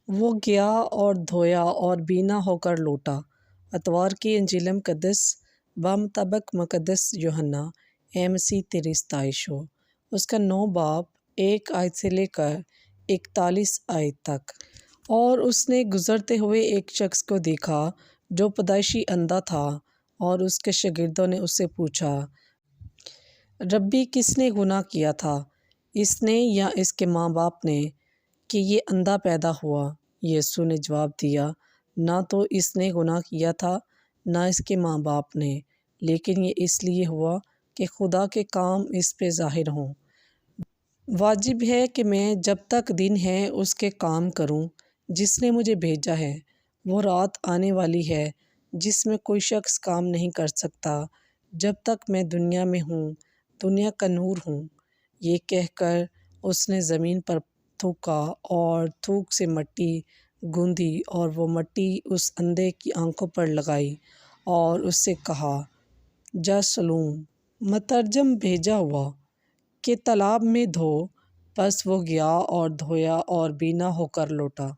وہ گیا اور دھویا اور بینا ہو کر لوٹا۔ اتوار کی انجیل مقدس بمطابق مقدس یوحنا اے مسیح تیری ستائش ہو، اس کا 9 باب 1 آیت سے لے کر 41 آیت تک۔ اور اس نے گزرتے ہوئے ایک شخص کو دیکھا جو پیدائشی اندھا تھا، اور اس کے شاگردوں نے اس سے پوچھا، ربی، کس نے گناہ کیا تھا، اس نے یا اس کے ماں باپ نے، کہ یہ اندھا پیدا ہوا؟ یسوع نے جواب دیا، نہ تو اس نے گناہ کیا تھا نہ اس کے ماں باپ نے، لیکن یہ اس لیے ہوا کہ خدا کے کام اس پہ ظاہر ہوں۔ واجب ہے کہ میں جب تک دن ہے اس کے کام کروں جس نے مجھے بھیجا ہے۔ وہ رات آنے والی ہے جس میں کوئی شخص کام نہیں کر سکتا جب تک میں دنیا میں ہوں، دنیا کا نور ہوں۔ یہ کہہ کر اس نے زمین پر تھوکا اور تھوک سے مٹی گوندھی، اور وہ مٹی اس اندھے کی آنکھوں پر لگائی اور اس سے کہا، جا سلوم، مترجم بھیجا ہوا، کہ تالاب میں دھو۔ پس وہ گیا اور دھویا اور بینا ہو کر لوٹا۔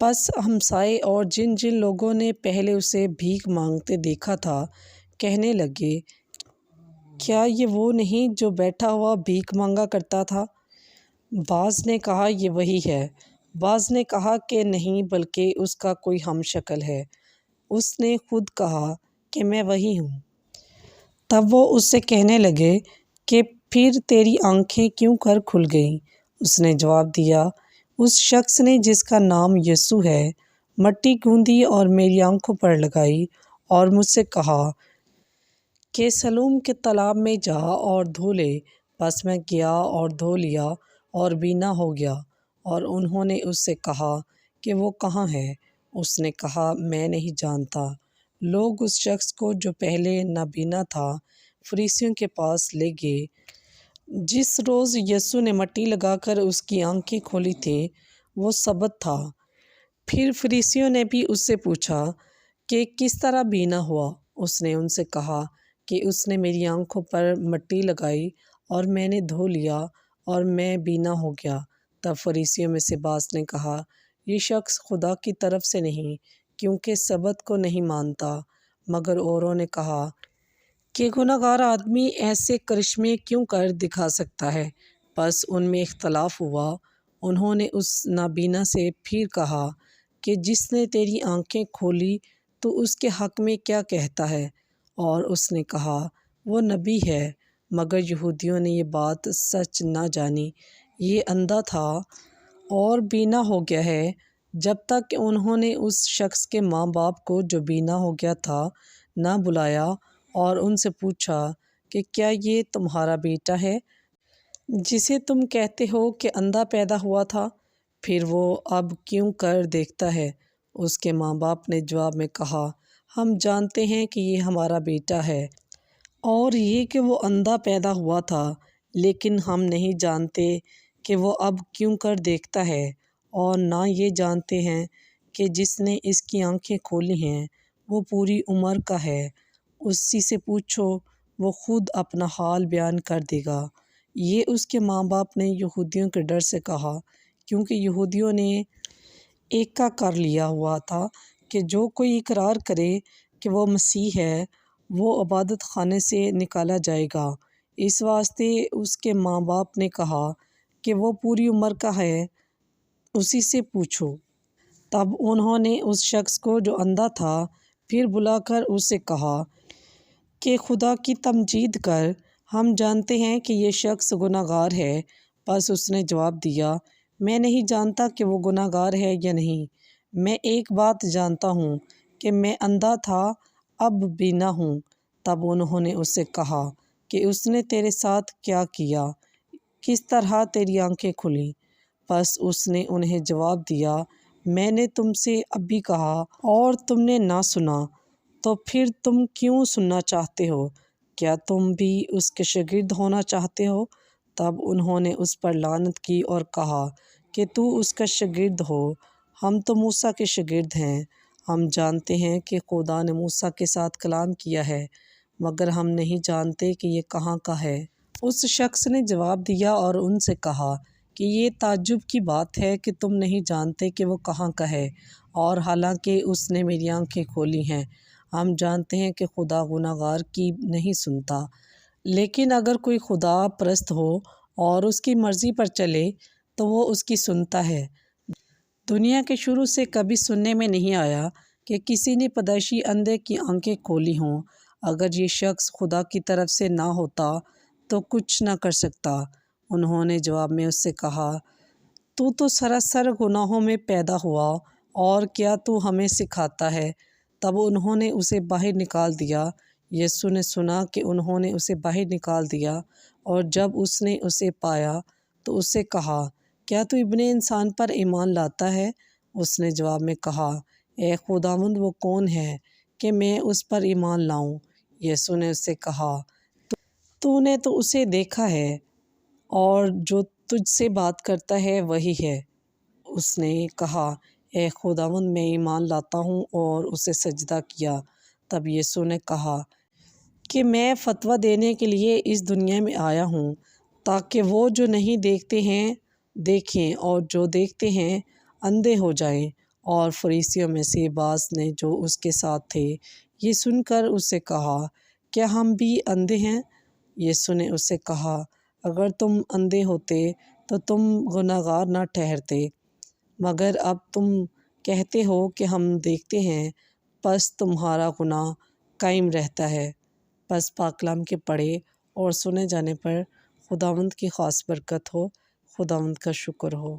پس ہمسائے اور جن جن لوگوں نے پہلے اسے بھیک مانگتے دیکھا تھا کہنے لگے، کیا یہ وہ نہیں جو بیٹھا ہوا بھیک مانگا کرتا تھا؟ بعض نے کہا یہ وہی ہے، بعض نے کہا کہ نہیں بلکہ اس کا کوئی ہم شکل ہے۔ اس نے خود کہا کہ میں وہی ہوں۔ تب وہ اس سے کہنے لگے کہ پھر تیری آنکھیں کیوں کر کھل گئیں؟ اس نے جواب دیا، اس شخص نے جس کا نام یسوع ہے، مٹی گوندھی اور میری آنکھوں پر لگائی اور مجھ سے کہا کہ سلوم کے تالاب میں جا اور دھو لے۔ پس میں گیا اور دھو لیا اور بینا ہو گیا۔ اور انہوں نے اس سے کہا کہ وہ کہاں ہے؟ اس نے کہا، میں نہیں جانتا۔ لوگ اس شخص کو جو پہلے نابینا تھا فریسیوں کے پاس لے گئے۔ جس روز یسوع نے مٹی لگا کر اس کی آنکھیں کھولی تھیں وہ سبت تھا۔ پھر فریسیوں نے بھی اس سے پوچھا کہ کس طرح بینا ہوا؟ اس نے ان سے کہا کہ اس نے میری آنکھوں پر مٹی لگائی اور میں نے دھو لیا اور میں بینا ہو گیا۔ تب فریسیوں میں سے بعض نے کہا، یہ شخص خدا کی طرف سے نہیں، کیونکہ سبت کو نہیں مانتا۔ مگر اوروں نے کہا کہ گناہ گار آدمی ایسے کرشمے کیوں کر دکھا سکتا ہے؟ پس ان میں اختلاف ہوا۔ انہوں نے اس نابینا سے پھر کہا کہ جس نے تیری آنکھیں کھولی تو اس کے حق میں کیا کہتا ہے؟ اور اس نے کہا، وہ نبی ہے۔ مگر یہودیوں نے یہ بات سچ نہ جانی، یہ اندھا تھا اور بینا ہو گیا ہے، جب تک کہ انہوں نے اس شخص کے ماں باپ کو جو بینا ہو گیا تھا نہ بلایا اور ان سے پوچھا کہ کیا یہ تمہارا بیٹا ہے جسے تم کہتے ہو کہ اندھا پیدا ہوا تھا؟ پھر وہ اب کیوں کر دیکھتا ہے؟ اس کے ماں باپ نے جواب میں کہا، ہم جانتے ہیں کہ یہ ہمارا بیٹا ہے، اور یہ کہ وہ اندھا پیدا ہوا تھا، لیکن ہم نہیں جانتے کہ وہ اب کیوں کر دیکھتا ہے، اور نہ یہ جانتے ہیں کہ جس نے اس کی آنکھیں کھولی ہیں وہ پوری عمر کا ہے۔ اسی سے پوچھو، وہ خود اپنا حال بیان کر دے گا۔ یہ اس کے ماں باپ نے یہودیوں کے ڈر سے کہا، کیونکہ یہودیوں نے ایکا کر لیا ہوا تھا کہ جو کوئی اقرار کرے کہ وہ مسیح ہے وہ عبادت خانے سے نکالا جائے گا۔ اس واسطے اس کے ماں باپ نے کہا کہ وہ پوری عمر کا ہے، اسی سے پوچھو۔ تب انہوں نے اس شخص کو جو اندھا تھا پھر بلا کر اس سے کہا کہ خدا کی تمجید کر، ہم جانتے ہیں کہ یہ شخص گناہ گار ہے۔ پس اس نے جواب دیا، میں نہیں جانتا کہ وہ گناہ گار ہے یا نہیں۔ میں ایک بات جانتا ہوں کہ میں اندھا تھا، اب بینا ہوں۔ تب انہوں نے اس سے کہا کہ اس نے تیرے ساتھ کیا کیا؟ کس طرح تیری آنکھیں کھلیں؟ پس اس نے انہیں جواب دیا، میں نے تم سے ابھی کہا اور تم نے نہ سنا، تو پھر تم کیوں سننا چاہتے ہو؟ کیا تم بھی اس کے شاگرد ہونا چاہتے ہو؟ تب انہوں نے اس پر لعنت کی اور کہا کہ تو اس کا شاگرد ہو، ہم تو موسیٰ کے شاگرد ہیں۔ ہم جانتے ہیں کہ خدا نے موسیٰ کے ساتھ کلام کیا ہے، مگر ہم نہیں جانتے کہ یہ کہاں کا ہے۔ اس شخص نے جواب دیا اور ان سے کہا، کہ یہ تعجب کی بات ہے کہ تم نہیں جانتے کہ وہ کہاں کا ہے، اور حالانکہ اس نے میری آنکھیں کھولی ہیں۔ ہم جانتے ہیں کہ خدا گناہ گار کی نہیں سنتا، لیکن اگر کوئی خدا پرست ہو اور اس کی مرضی پر چلے تو وہ اس کی سنتا ہے۔ دنیا کے شروع سے کبھی سننے میں نہیں آیا کہ کسی نے پیدائشی اندھے کی آنکھیں کھولی ہوں۔ اگر یہ شخص خدا کی طرف سے نہ ہوتا تو کچھ نہ کر سکتا۔ انہوں نے جواب میں اس سے کہا، تو سراسر گناہوں میں پیدا ہوا، اور کیا تو ہمیں سکھاتا ہے؟ تب انہوں نے اسے باہر نکال دیا۔ یسوع نے سنا کہ انہوں نے اسے باہر نکال دیا، اور جب اس نے اسے پایا تو اس سے کہا، کیا تو ابن انسان پر ایمان لاتا ہے؟ اس نے جواب میں کہا، اے خداوند، وہ کون ہے کہ میں اس پر ایمان لاؤں؟ یسوع نے اس سے کہا، تو نے تو اسے دیکھا ہے، اور جو تجھ سے بات کرتا ہے وہی ہے۔ اس نے کہا، اے خداوند، میں ایمان لاتا ہوں، اور اسے سجدہ کیا۔ تب یسوع نے کہا کہ میں فتویٰ دینے کے لیے اس دنیا میں آیا ہوں، تاکہ وہ جو نہیں دیکھتے ہیں دیکھیں، اور جو دیکھتے ہیں اندھے ہو جائیں۔ اور فریسیوں میں سے بعض نے جو اس کے ساتھ تھے یہ سن کر اس سے کہا، کیا ہم بھی اندھے ہیں؟ یسوع نے اس سے کہا، اگر تم اندھے ہوتے تو تم گناہ گار نہ ٹھہرتے، مگر اب تم کہتے ہو کہ ہم دیکھتے ہیں، پس تمہارا گناہ قائم رہتا ہے۔ پس پاک کلام کے پڑھے اور سنے جانے پر خداوند کی خاص برکت ہو۔ خداوند کا شکر ہو۔